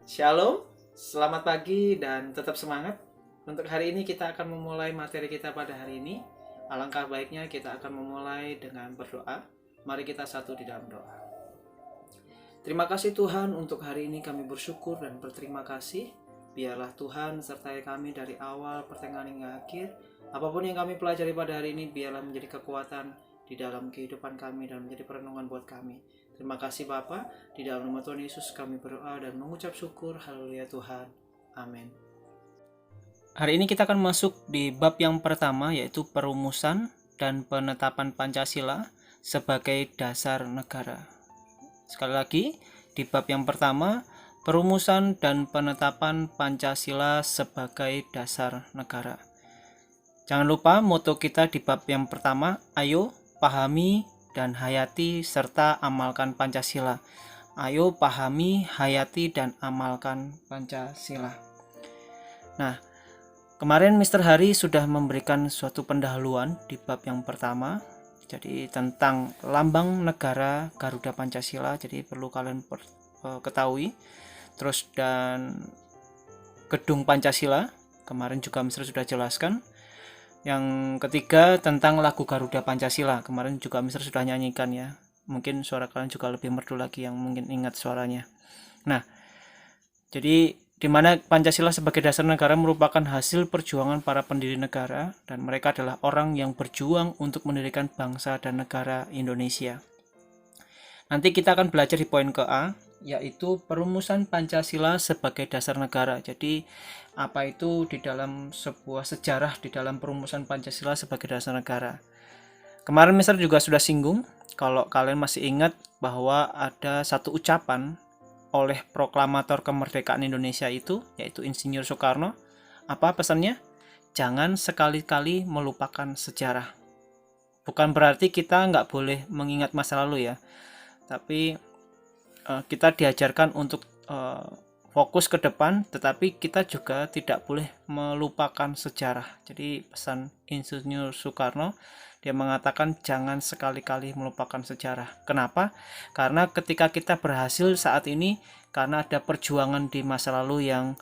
Shalom, selamat pagi dan tetap semangat. Untuk hari ini kita akan memulai materi kita pada hari ini. Alangkah baiknya kita akan memulai dengan berdoa. Mari kita satu di dalam doa. Terima kasih Tuhan, untuk hari ini kami bersyukur dan berterima kasih. Biarlah Tuhan sertai kami dari awal, pertengahan hingga akhir. Apapun yang kami pelajari pada hari ini, biarlah menjadi kekuatan di dalam kehidupan kami dan menjadi perenungan buat kami. Terima kasih Bapa, di dalam nama Tuhan Yesus kami berdoa dan mengucap syukur. Haleluya Tuhan. Amin. Hari ini kita akan masuk di bab yang pertama, yaitu perumusan dan penetapan Pancasila sebagai dasar negara. Sekali lagi, di bab yang pertama, perumusan dan penetapan Pancasila sebagai dasar negara. Jangan lupa moto kita di bab yang pertama, ayo pahami dan hayati serta amalkan Pancasila. Ayo pahami, hayati, dan amalkan Pancasila. Nah, kemarin Mr. Hari sudah memberikan suatu pendahuluan di bab yang pertama. Jadi tentang lambang negara Garuda Pancasila. Jadi perlu kalian ketahui. Terus dan gedung Pancasila. Kemarin juga Mr. sudah jelaskan. Yang ketiga tentang lagu Garuda Pancasila. Kemarin juga Mister sudah nyanyikan ya. Mungkin suara kalian juga lebih merdu lagi yang mungkin ingat suaranya. Nah, jadi di mana Pancasila sebagai dasar negara merupakan hasil perjuangan para pendiri negara, dan mereka adalah orang yang berjuang untuk mendirikan bangsa dan negara Indonesia. Nanti kita akan belajar di poin ke A, yaitu perumusan Pancasila sebagai dasar negara. Jadi apa itu di dalam sebuah sejarah di dalam perumusan Pancasila sebagai dasar negara. Kemarin Mister juga sudah singgung, kalau kalian masih ingat bahwa ada satu ucapan oleh proklamator kemerdekaan Indonesia itu, yaitu Insinyur Soekarno. Apa pesannya? Jangan sekali-kali melupakan sejarah. Bukan berarti kita nggak boleh mengingat masa lalu ya, tapi kita diajarkan untuk fokus ke depan, tetapi kita juga tidak boleh melupakan sejarah. Jadi pesan Insinyur Soekarno, dia mengatakan jangan sekali-kali melupakan sejarah. Kenapa? Karena ketika kita berhasil saat ini, karena ada perjuangan di masa lalu yang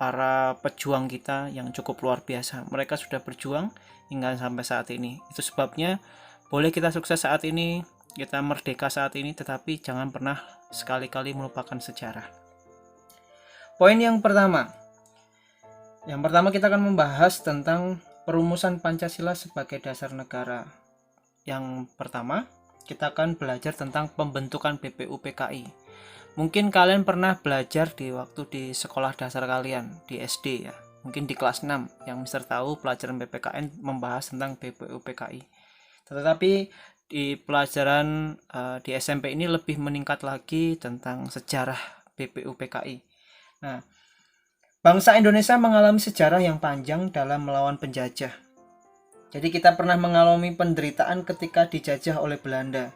para pejuang kita yang cukup luar biasa. Mereka sudah berjuang hingga sampai saat ini. Itu sebabnya boleh kita sukses saat ini, kita merdeka saat ini, tetapi jangan pernah sekali-kali melupakan sejarah. Poin yang pertama. Yang pertama kita akan membahas tentang perumusan Pancasila sebagai dasar negara. Yang pertama, kita akan belajar tentang pembentukan BPUPKI. Mungkin kalian pernah belajar di waktu di sekolah dasar kalian, di SD ya. Mungkin di kelas 6 yang Mister tahu pelajaran PPKN membahas tentang BPUPKI. Tetapi di pelajaran di SMP ini lebih meningkat lagi tentang sejarah BPUPKI. Nah, bangsa Indonesia mengalami sejarah yang panjang dalam melawan penjajah. Jadi kita pernah mengalami penderitaan ketika dijajah oleh Belanda.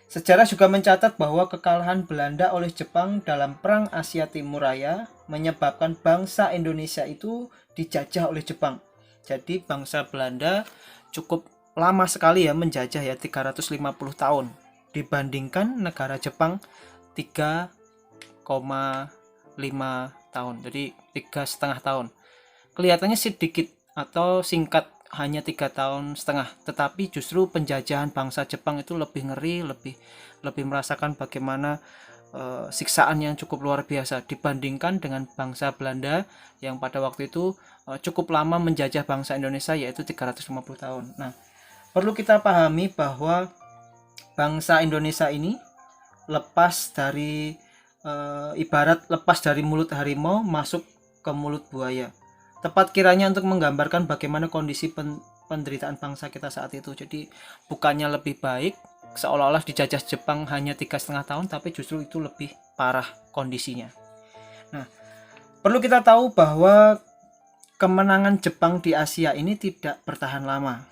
Sejarah juga mencatat bahwa kekalahan Belanda oleh Jepang dalam Perang Asia Timur Raya menyebabkan bangsa Indonesia itu dijajah oleh Jepang. Jadi bangsa Belanda cukup lama sekali ya menjajah ya, 350 tahun. Dibandingkan negara Jepang 3,5 tahun. Jadi 3,5 tahun. Kelihatannya sedikit atau singkat, hanya 3,5 tahun, tetapi justru penjajahan bangsa Jepang itu lebih ngeri, lebih merasakan bagaimana siksaan yang cukup luar biasa dibandingkan dengan bangsa Belanda yang pada waktu itu cukup lama menjajah bangsa Indonesia, yaitu 350 tahun. Nah, perlu kita pahami bahwa bangsa Indonesia ini lepas dari ibarat lepas dari mulut harimau masuk ke mulut buaya. Tepat kiranya untuk menggambarkan bagaimana kondisi penderitaan bangsa kita saat itu. Jadi bukannya lebih baik, seolah-olah dijajah Jepang hanya 3,5 tahun, tapi justru itu lebih parah kondisinya. Nah, perlu kita tahu bahwa kemenangan Jepang di Asia ini tidak bertahan lama.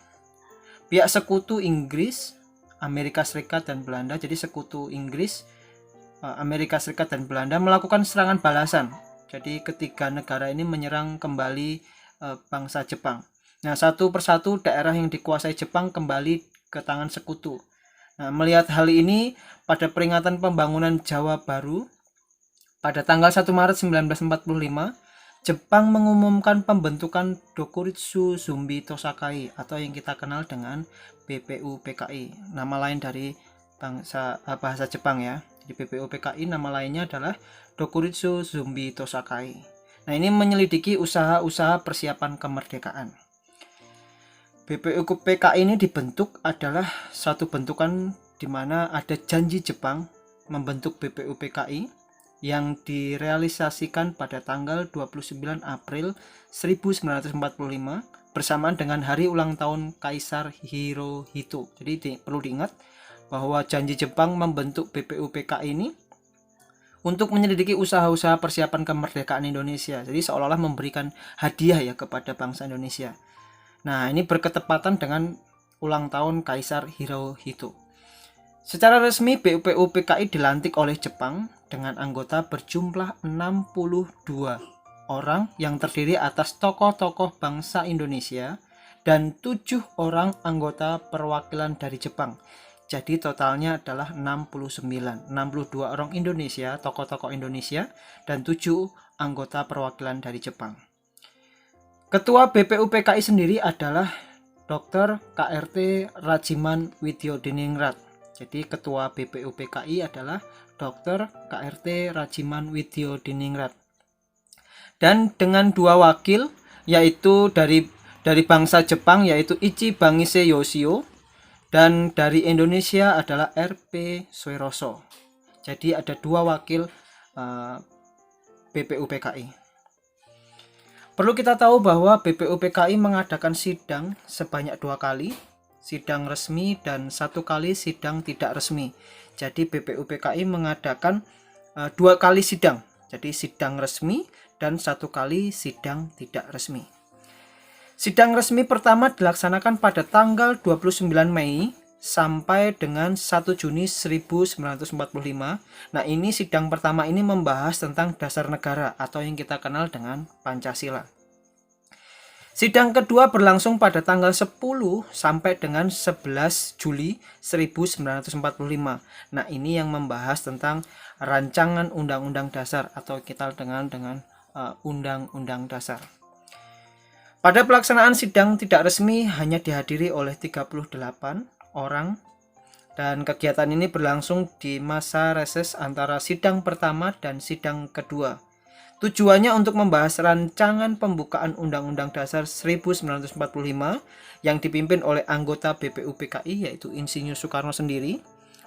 Pihak sekutu Inggris, Amerika Serikat, dan Belanda, jadi sekutu Inggris, Amerika Serikat, dan Belanda melakukan serangan balasan. Jadi ketiga negara ini menyerang kembali bangsa Jepang. Nah, satu persatu daerah yang dikuasai Jepang kembali ke tangan sekutu. Nah, melihat hal ini, pada peringatan pembangunan Jawa Baru Pada tanggal 1 Maret 1945, Jepang mengumumkan pembentukan Dokuritsu Zumbi Tosakai atau yang kita kenal dengan BPUPKI. Nama lain dari bahasa Jepang ya. Di BPUPKI nama lainnya adalah Dokuritsu Zumbi Tosakai. Nah, ini menyelidiki usaha-usaha persiapan kemerdekaan. BPUPKI ini dibentuk adalah satu bentukan di mana ada janji Jepang membentuk BPUPKI yang direalisasikan pada tanggal 29 April 1945 bersamaan dengan hari ulang tahun Kaisar Hirohito. Jadi perlu diingat bahwa janji Jepang membentuk BPUPKI ini untuk menyelidiki usaha-usaha persiapan kemerdekaan Indonesia. Jadi seolah-olah memberikan hadiah ya kepada bangsa Indonesia. Nah, ini berketepatan dengan ulang tahun Kaisar Hirohito. Secara resmi BPUPKI dilantik oleh Jepang dengan anggota berjumlah 62 orang yang terdiri atas tokoh-tokoh bangsa Indonesia dan 7 orang anggota perwakilan dari Jepang. Jadi totalnya adalah 62 orang Indonesia, tokoh-tokoh Indonesia, dan 7 anggota perwakilan dari Jepang. Ketua BPUPKI sendiri adalah Dr. KRT Rajiman Widyodiningrat. Jadi ketua BPUPKI adalah Dr. KRT Rajiman Widyodiningrat. Dan dengan 2 wakil yaitu dari bangsa Jepang yaitu Ichi Bangise Yoshio, dan dari Indonesia adalah RP Soeroso. Jadi ada 2 wakil BPUPKI. Perlu kita tahu bahwa BPUPKI mengadakan sidang sebanyak 2 kali, sidang resmi dan 1 kali sidang tidak resmi. Jadi BPUPKI mengadakan 2 kali sidang, jadi sidang resmi dan 1 kali sidang tidak resmi. Sidang resmi pertama dilaksanakan pada tanggal 29 Mei sampai dengan 1 Juni 1945. Nah, ini sidang pertama ini membahas tentang dasar negara atau yang kita kenal dengan Pancasila. Sidang kedua berlangsung pada tanggal 10 sampai dengan 11 Juli 1945. Nah, ini yang membahas tentang rancangan Undang-Undang Dasar atau kita kenal dengan Undang-Undang Dasar. Pada pelaksanaan sidang tidak resmi hanya dihadiri oleh 38 orang dan kegiatan ini berlangsung di masa reses antara sidang pertama dan sidang kedua. Tujuannya untuk membahas rancangan pembukaan Undang-Undang Dasar 1945 yang dipimpin oleh anggota BPUPKI yaitu Insinyur Soekarno sendiri,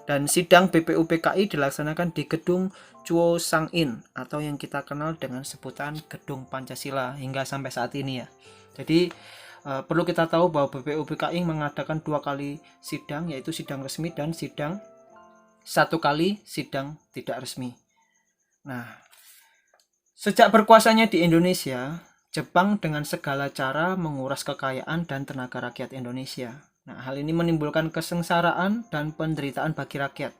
dan sidang BPUPKI dilaksanakan di Gedung Chuo Sang-in atau yang kita kenal dengan sebutan Gedung Pancasila hingga sampai saat ini ya. Jadi perlu kita tahu bahwa BPUPKI mengadakan 2 kali sidang yaitu sidang resmi dan 1 kali sidang tidak resmi. Nah, sejak berkuasanya di Indonesia, Jepang dengan segala cara menguras kekayaan dan tenaga rakyat Indonesia. Nah, hal ini menimbulkan kesengsaraan dan penderitaan bagi rakyat.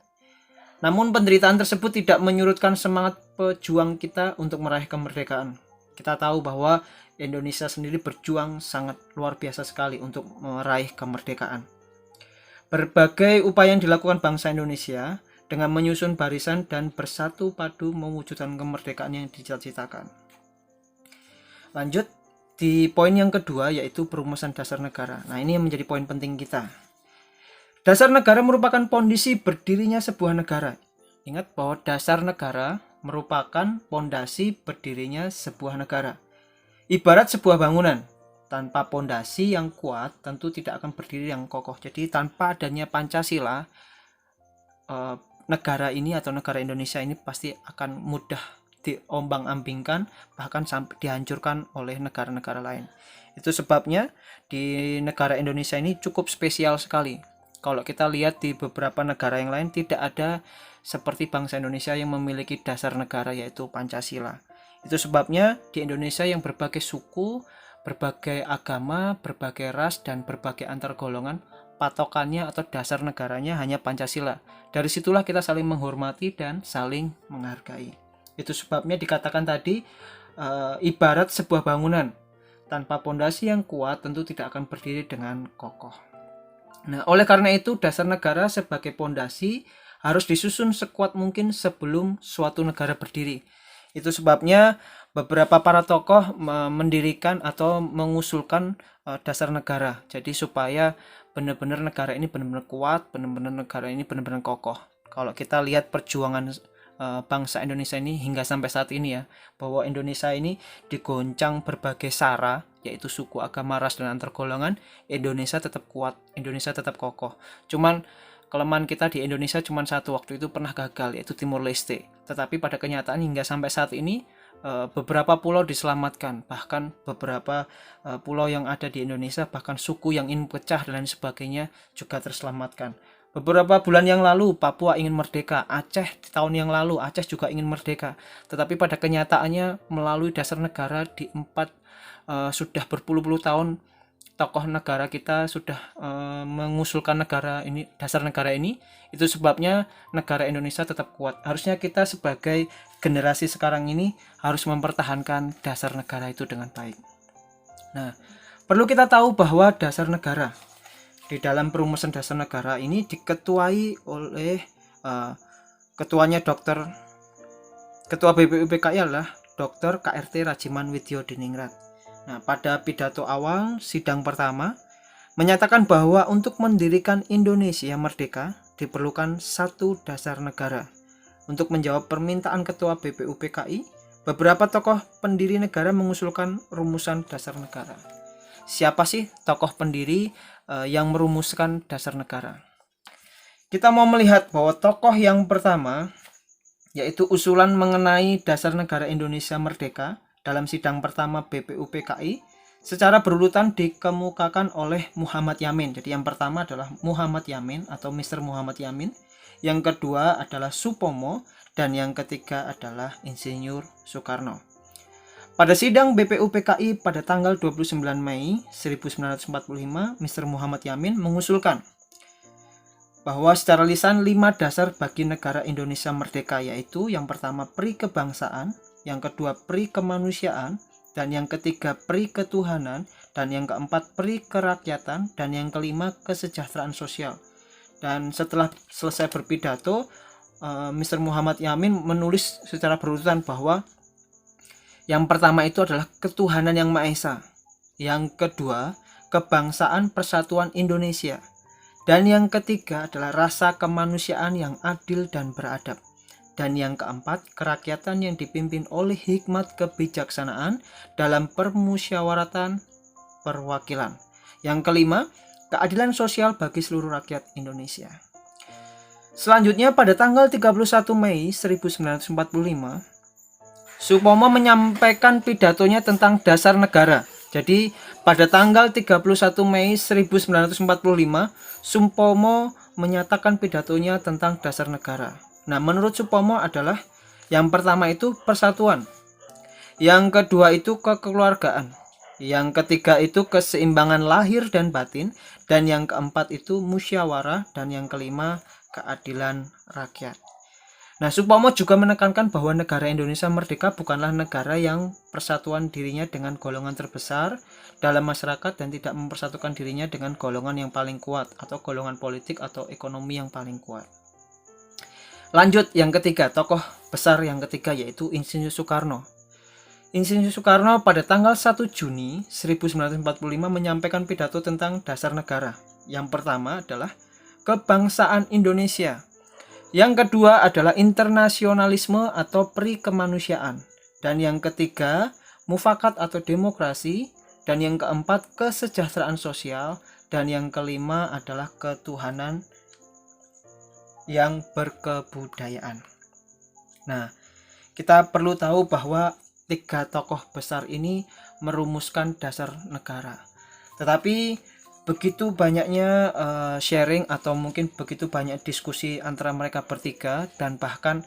Namun penderitaan tersebut tidak menyurutkan semangat pejuang kita untuk meraih kemerdekaan. Kita tahu bahwa Indonesia sendiri berjuang sangat luar biasa sekali untuk meraih kemerdekaan. Berbagai upaya yang dilakukan bangsa Indonesia dengan menyusun barisan dan bersatu padu mewujudkan kemerdekaan yang dicita-citakan. Lanjut di poin yang kedua yaitu perumusan dasar negara. Nah, ini yang menjadi poin penting kita. Dasar negara merupakan pondasi berdirinya sebuah negara. Ingat bahwa dasar negara merupakan pondasi berdirinya sebuah negara. Ibarat sebuah bangunan, tanpa pondasi yang kuat tentu tidak akan berdiri yang kokoh. Jadi tanpa adanya Pancasila, negara ini atau negara Indonesia ini pasti akan mudah diombang-ambingkan, bahkan sampai dihancurkan oleh negara-negara lain. Itu sebabnya di negara Indonesia ini cukup spesial sekali. Kalau kita lihat di beberapa negara yang lain tidak ada seperti bangsa Indonesia yang memiliki dasar negara yaitu Pancasila. Itu sebabnya di Indonesia yang berbagai suku, berbagai agama, berbagai ras, dan berbagai antar golongan, patokannya atau dasar negaranya hanya Pancasila. Dari situlah kita saling menghormati dan saling menghargai. Itu sebabnya dikatakan tadi ibarat sebuah bangunan, tanpa pondasi yang kuat tentu tidak akan berdiri dengan kokoh. Nah, oleh karena itu dasar negara sebagai pondasi harus disusun sekuat mungkin sebelum suatu negara berdiri. Itu sebabnya beberapa para tokoh mendirikan atau mengusulkan dasar negara. Jadi supaya benar-benar negara ini benar-benar kuat, benar-benar negara ini benar-benar kokoh. Kalau kita lihat perjuangan bangsa Indonesia ini hingga sampai saat ini ya, bahwa Indonesia ini digoncang berbagai sara, yaitu suku, agama, ras, dan antar golongan, Indonesia tetap kuat, Indonesia tetap kokoh. Cuman kelemahan kita di Indonesia cuma satu, waktu itu pernah gagal, yaitu Timur Leste. Tetapi pada kenyataan hingga sampai saat ini beberapa pulau diselamatkan, bahkan beberapa pulau yang ada di Indonesia, bahkan suku yang ingin pecah dan lain sebagainya juga terselamatkan. Beberapa bulan yang lalu Papua ingin merdeka, Aceh tahun yang lalu Aceh juga ingin merdeka, tetapi pada kenyataannya melalui dasar negara di sudah berpuluh-puluh tahun tokoh negara kita sudah mengusulkan dasar negara ini. Itu sebabnya negara Indonesia tetap kuat. Harusnya kita sebagai generasi sekarang ini harus mempertahankan dasar negara itu dengan baik. Nah, perlu kita tahu bahwa dasar negara, di dalam perumusan dasar negara ini diketuai oleh ketuanya ketua BPUPKI adalah Dr. KRT Rajiman Widyodiningrat. Nah, pada pidato awal sidang pertama menyatakan bahwa untuk mendirikan Indonesia merdeka diperlukan satu dasar negara. Untuk menjawab permintaan ketua BPUPKI, beberapa tokoh pendiri negara mengusulkan rumusan dasar negara. Siapa sih tokoh pendiri yang merumuskan dasar negara? Kita mau melihat bahwa tokoh yang pertama, yaitu usulan mengenai dasar negara Indonesia merdeka dalam sidang pertama BPUPKI, secara berurutan dikemukakan oleh Muhammad Yamin. Jadi yang pertama adalah Muhammad Yamin atau Mr. Muhammad Yamin, yang kedua adalah Supomo, dan yang ketiga adalah Insinyur Soekarno. Pada sidang BPUPKI pada tanggal 29 Mei 1945, Mr. Muhammad Yamin mengusulkan bahwa secara lisan 5 dasar bagi negara Indonesia merdeka, yaitu yang pertama pri kebangsaan, yang kedua pri kemanusiaan, dan yang ketiga pri ketuhanan, dan yang keempat pri kerakyatan, dan yang kelima kesejahteraan sosial. Dan setelah selesai berpidato, Mr. Muhammad Yamin menulis secara berurutan bahwa yang pertama itu adalah ketuhanan yang Maha Esa, yang kedua kebangsaan persatuan Indonesia, dan yang ketiga adalah rasa kemanusiaan yang adil dan beradab, dan yang keempat kerakyatan yang dipimpin oleh hikmat kebijaksanaan dalam permusyawaratan perwakilan, yang kelima keadilan sosial bagi seluruh rakyat Indonesia. Selanjutnya pada tanggal 31 Mei 1945, Supomo menyampaikan pidatonya tentang dasar negara. Jadi pada tanggal 31 Mei 1945, Supomo menyatakan pidatonya tentang dasar negara. Nah, menurut Supomo adalah yang pertama itu persatuan, yang kedua itu kekeluargaan, yang ketiga itu keseimbangan lahir dan batin, dan yang keempat itu musyawarah, dan yang kelima keadilan rakyat. Nah, Supomo juga menekankan bahwa negara Indonesia merdeka bukanlah negara yang persatuan dirinya dengan golongan terbesar dalam masyarakat dan tidak mempersatukan dirinya dengan golongan yang paling kuat atau golongan politik atau ekonomi yang paling kuat. Lanjut, yang ketiga, tokoh besar yang ketiga yaitu Insinyur Soekarno. Insinyur Soekarno pada tanggal 1 Juni 1945 menyampaikan pidato tentang dasar negara. Yang pertama adalah kebangsaan Indonesia. Yang kedua adalah internasionalisme atau pri kemanusiaan. Dan yang ketiga, mufakat atau demokrasi. Dan yang keempat, kesejahteraan sosial. Dan yang kelima adalah ketuhanan yang berkebudayaan. Nah, kita perlu tahu bahwa 3 tokoh besar ini merumuskan dasar negara. Tetapi begitu banyaknya sharing atau mungkin begitu banyak diskusi antara mereka bertiga, dan bahkan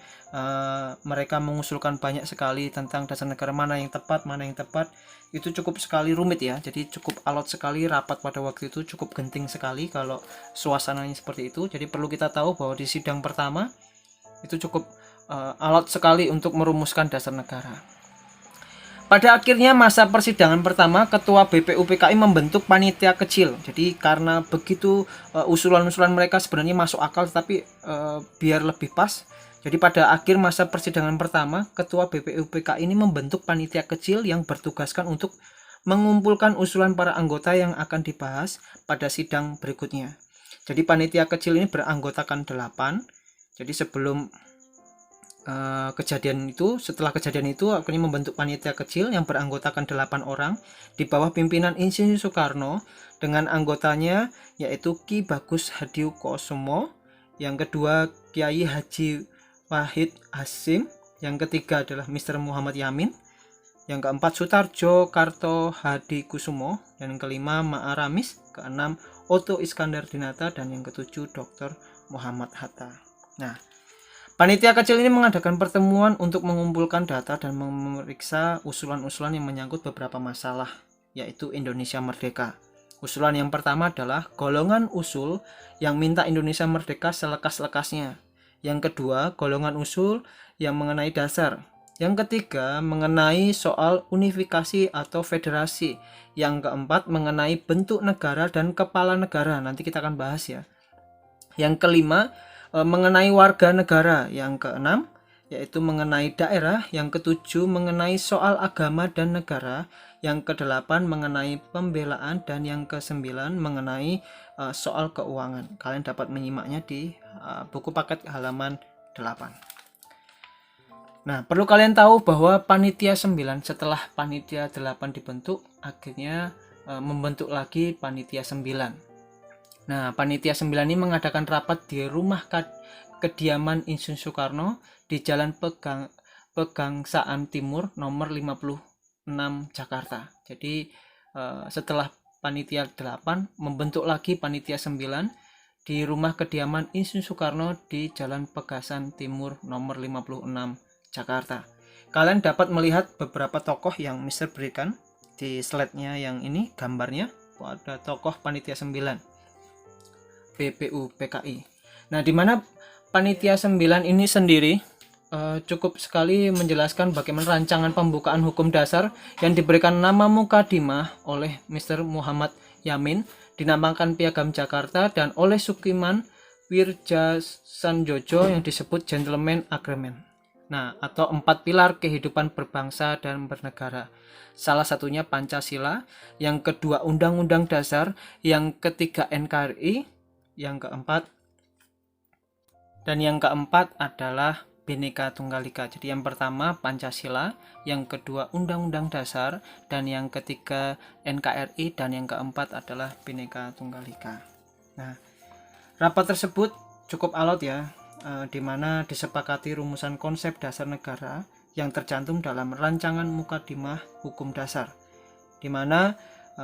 mereka mengusulkan banyak sekali tentang dasar negara mana yang tepat, itu cukup sekali rumit ya. Jadi cukup alot sekali rapat pada waktu itu, cukup genting sekali kalau suasananya seperti itu. Jadi perlu kita tahu bahwa di sidang pertama itu cukup alot sekali untuk merumuskan dasar negara. Pada akhirnya masa persidangan pertama, Ketua BPUPKI membentuk panitia kecil. Jadi karena begitu usulan-usulan mereka sebenarnya masuk akal, tapi biar lebih pas, Jadi pada akhir masa persidangan pertama, Ketua BPUPK ini membentuk panitia kecil yang bertugaskan untuk mengumpulkan usulan para anggota yang akan dibahas pada sidang berikutnya. Jadi panitia kecil ini beranggotakan 8. Jadi setelah kejadian itu akhirnya membentuk panitia kecil yang beranggotakan 8 orang di bawah pimpinan Insinyur Soekarno dengan anggotanya yaitu Ki Bagus Hadikusumo, yang kedua Kiai Haji Wahid Hasyim, yang ketiga adalah Mr. Muhammad Yamin, yang keempat Sutarjo Karto Hadikusumo, dan yang kelima Ma'aramis, keenam Otto Iskandar Dinata, dan yang ketujuh Dr. Muhammad Hatta. Nah, panitia kecil ini mengadakan pertemuan untuk mengumpulkan data dan memeriksa usulan-usulan yang menyangkut beberapa masalah, yaitu Indonesia Merdeka. Usulan yang pertama adalah golongan usul yang minta Indonesia merdeka selekas-lekasnya. Yang kedua, golongan usul yang mengenai dasar. Yang ketiga, mengenai soal unifikasi atau federasi. Yang keempat, mengenai bentuk negara dan kepala negara. Nanti kita akan bahas ya. Yang kelima, mengenai warga negara. Yang keenam, yaitu mengenai daerah. Yang ketujuh, mengenai soal agama dan negara. Yang kedelapan, mengenai pembelaan. Dan yang kesembilan, mengenai soal keuangan. Kalian dapat menyimaknya di buku paket halaman 8. Nah, perlu kalian tahu bahwa panitia 9 setelah panitia 8 dibentuk, akhirnya membentuk lagi panitia 9. Nah, panitia 9 ini mengadakan rapat di rumah kediaman Insinyur Soekarno di Jalan Pegangsaan Timur nomor 56 Jakarta. Jadi setelah panitia 8 membentuk lagi panitia 9 di rumah kediaman Insinyur Soekarno di Jalan Pegangsaan Timur nomor 56 Jakarta. Kalian dapat melihat beberapa tokoh yang Mister berikan di slide-nya yang ini gambarnya. Ada tokoh panitia 9 BPUPKI. Nah, di mana panitia 9 ini sendiri cukup sekali menjelaskan bagaimana rancangan pembukaan hukum dasar yang diberikan nama Mukadimah oleh Mr. Muhammad Yamin, dinamakan Piagam Jakarta, dan oleh Sukiman Wirjasanjojo yang disebut Gentleman Agreement. Nah, atau 4 pilar kehidupan berbangsa dan bernegara. Salah satunya Pancasila, yang kedua Undang-Undang Dasar, yang ketiga NKRI, yang keempat adalah Bhinneka Tunggal Ika. Jadi yang pertama Pancasila, yang kedua Undang-Undang Dasar, dan yang ketiga NKRI, dan yang keempat adalah Bhinneka Tunggal Ika. Nah, rapat tersebut cukup alot ya, di mana disepakati rumusan konsep dasar negara yang tercantum dalam rancangan Mukadimah Hukum Dasar, di mana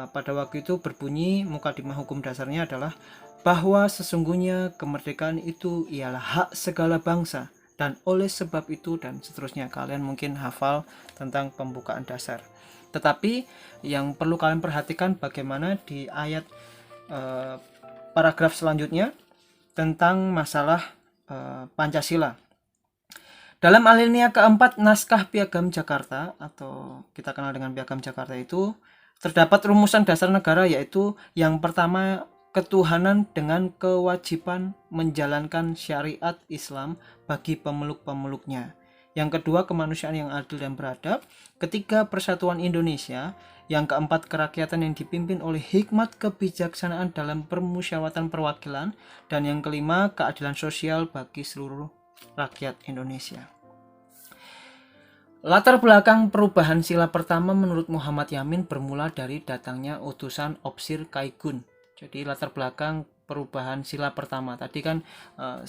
pada waktu itu berbunyi Mukadimah Hukum Dasarnya adalah bahwa sesungguhnya kemerdekaan itu ialah hak segala bangsa, dan oleh sebab itu, dan seterusnya. Kalian mungkin hafal tentang pembukaan dasar. Tetapi yang perlu kalian perhatikan bagaimana di ayat paragraf selanjutnya tentang masalah Pancasila. Dalam alinea keempat naskah Piagam Jakarta, atau kita kenal dengan Piagam Jakarta, itu terdapat rumusan dasar negara, yaitu yang pertama ketuhanan dengan kewajiban menjalankan syariat Islam bagi pemeluk-pemeluknya. Yang kedua, kemanusiaan yang adil dan beradab. Ketiga, persatuan Indonesia. Yang keempat, kerakyatan yang dipimpin oleh hikmat kebijaksanaan dalam permusyawaratan perwakilan. Dan yang kelima, keadilan sosial bagi seluruh rakyat Indonesia. Latar belakang perubahan sila pertama menurut Muhammad Yamin bermula dari datangnya utusan Opsir Kaigun. Jadi latar belakang perubahan sila pertama. Tadi kan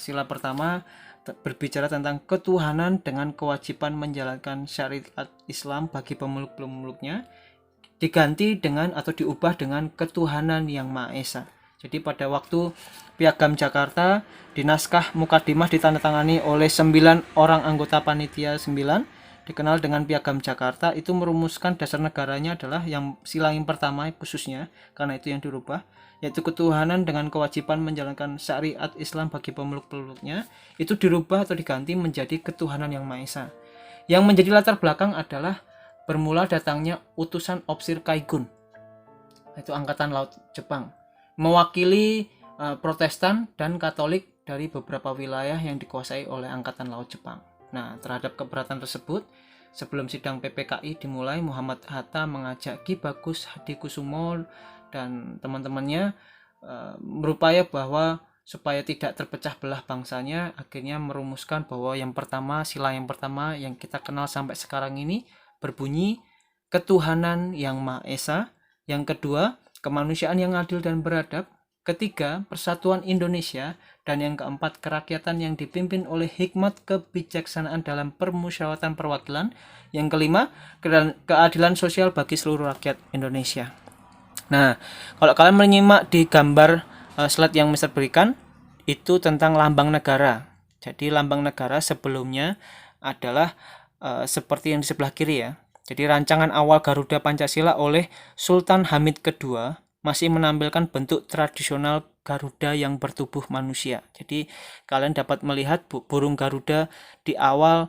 sila pertama berbicara tentang ketuhanan dengan kewajiban menjalankan syariat Islam bagi pemeluk-pemeluknya, diganti dengan atau diubah dengan ketuhanan yang Maha Esa. Jadi pada waktu Piagam Jakarta di naskah Mukadimah ditandatangani oleh 9 orang anggota panitia 9, dikenal dengan Piagam Jakarta, itu merumuskan dasar negaranya adalah yang sila yang pertama khususnya, karena itu yang dirubah, yaitu ketuhanan dengan kewajiban menjalankan syariat Islam bagi pemeluk-pemeluknya, itu dirubah atau diganti menjadi ketuhanan yang Maha Esa. Yang menjadi latar belakang adalah bermula datangnya utusan Opsir Kaigun, itu angkatan laut Jepang, mewakili Protestan dan Katolik dari beberapa wilayah yang dikuasai oleh Angkatan Laut Jepang. Nah, terhadap keberatan tersebut, sebelum sidang PPKI dimulai, Muhammad Hatta mengajak Ki Bagus Hadikusumo dan teman-temannya berupaya bahwa supaya tidak terpecah belah bangsanya, akhirnya merumuskan bahwa sila yang pertama yang kita kenal sampai sekarang ini berbunyi ketuhanan yang Maha Esa, yang kedua kemanusiaan yang adil dan beradab, ketiga persatuan Indonesia, dan yang keempat kerakyatan yang dipimpin oleh hikmat kebijaksanaan dalam permusyawaratan perwakilan, yang kelima keadilan sosial bagi seluruh rakyat Indonesia. Nah, kalau kalian menyimak di gambar slide yang Mister berikan, itu tentang lambang negara. Jadi lambang negara sebelumnya adalah seperti yang di sebelah kiri ya. Jadi rancangan awal Garuda Pancasila oleh Sultan Hamid II masih menampilkan bentuk tradisional Garuda yang bertubuh manusia. Jadi kalian dapat melihat burung Garuda di awal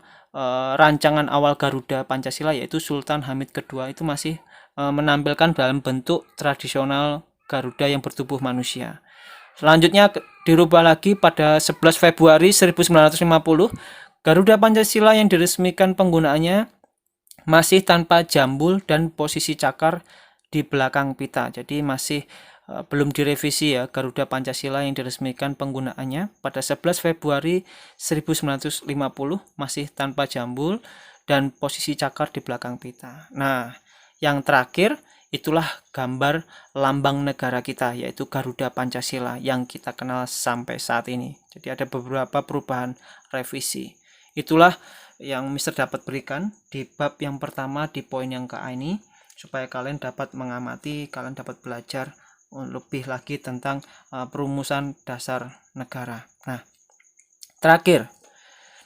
rancangan awal Garuda Pancasila, yaitu Sultan Hamid II itu masih menampilkan dalam bentuk tradisional Garuda yang bertubuh manusia. Selanjutnya dirubah lagi pada 11 Februari 1950, Garuda Pancasila yang diresmikan penggunaannya masih tanpa jambul dan posisi cakar di belakang pita. Jadi masih belum direvisi ya, Garuda Pancasila yang diresmikan penggunaannya pada 11 Februari 1950 masih tanpa jambul dan posisi cakar di belakang pita. Nah, yang terakhir itulah gambar lambang negara kita, yaitu Garuda Pancasila yang kita kenal sampai saat ini. Jadi ada beberapa perubahan revisi. Itulah yang Mister dapat berikan di bab yang pertama di poin yang ke ini, supaya kalian dapat mengamati, kalian dapat belajar lebih lagi tentang perumusan dasar negara. Nah, terakhir,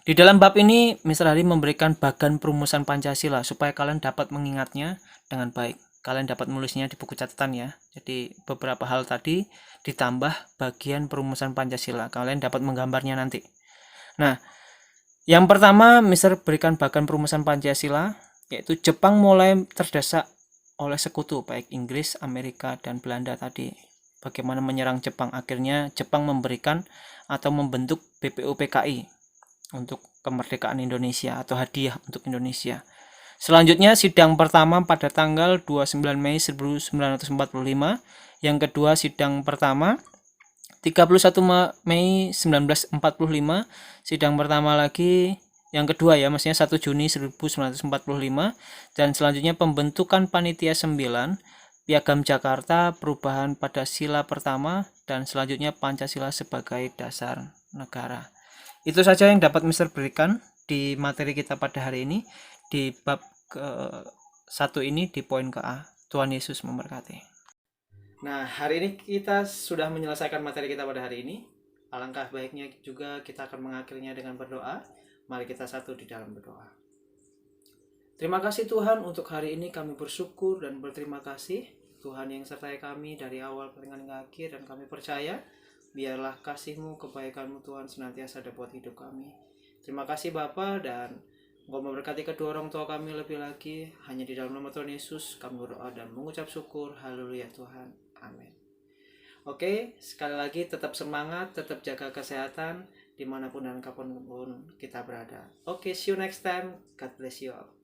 di dalam bab ini Mister Hari memberikan bagan perumusan Pancasila supaya kalian dapat mengingatnya dengan baik. Kalian dapat menulisnya di buku catatan ya. Jadi beberapa hal tadi ditambah bagian perumusan Pancasila. Kalian dapat menggambarnya nanti. Nah, yang pertama Mister berikan bagan perumusan Pancasila, yaitu Jepang mulai terdesak oleh sekutu baik Inggris, Amerika, dan Belanda tadi. Bagaimana menyerang Jepang? Akhirnya Jepang memberikan atau membentuk BPUPKI untuk kemerdekaan Indonesia atau hadiah untuk Indonesia. Selanjutnya sidang pertama pada tanggal 29 Mei 1945, yang kedua sidang pertama 31 Mei 1945, sidang pertama lagi yang kedua ya, maksudnya 1 Juni 1945, dan selanjutnya pembentukan panitia 9, Piagam Jakarta, perubahan pada sila pertama, dan selanjutnya Pancasila sebagai dasar negara. Itu saja yang dapat Mister berikan di materi kita pada hari ini di bab ke-1 ini di poin ke-A. Tuhan Yesus memberkati. Nah, hari ini kita sudah menyelesaikan materi kita pada hari ini. Alangkah baiknya juga kita akan mengakhirinya dengan berdoa. Mari kita satu di dalam berdoa. Terima kasih Tuhan, untuk hari ini kami bersyukur dan berterima kasih Tuhan yang sertai kami dari awal hingga akhir, dan kami percaya biarlah kasih-Mu, kebaikan-Mu Tuhan senantiasa ada buat hidup kami. Terima kasih Bapa, dan Engkau memberkati kedua orang tua kami lebih lagi. Hanya di dalam nama Tuhan Yesus kami berdoa dan mengucap syukur. Haleluya Tuhan. Amin. Oke, sekali lagi tetap semangat, tetap jaga kesehatan dimanapun dan kapanpun kita berada. Oke, see you next time. God bless you all.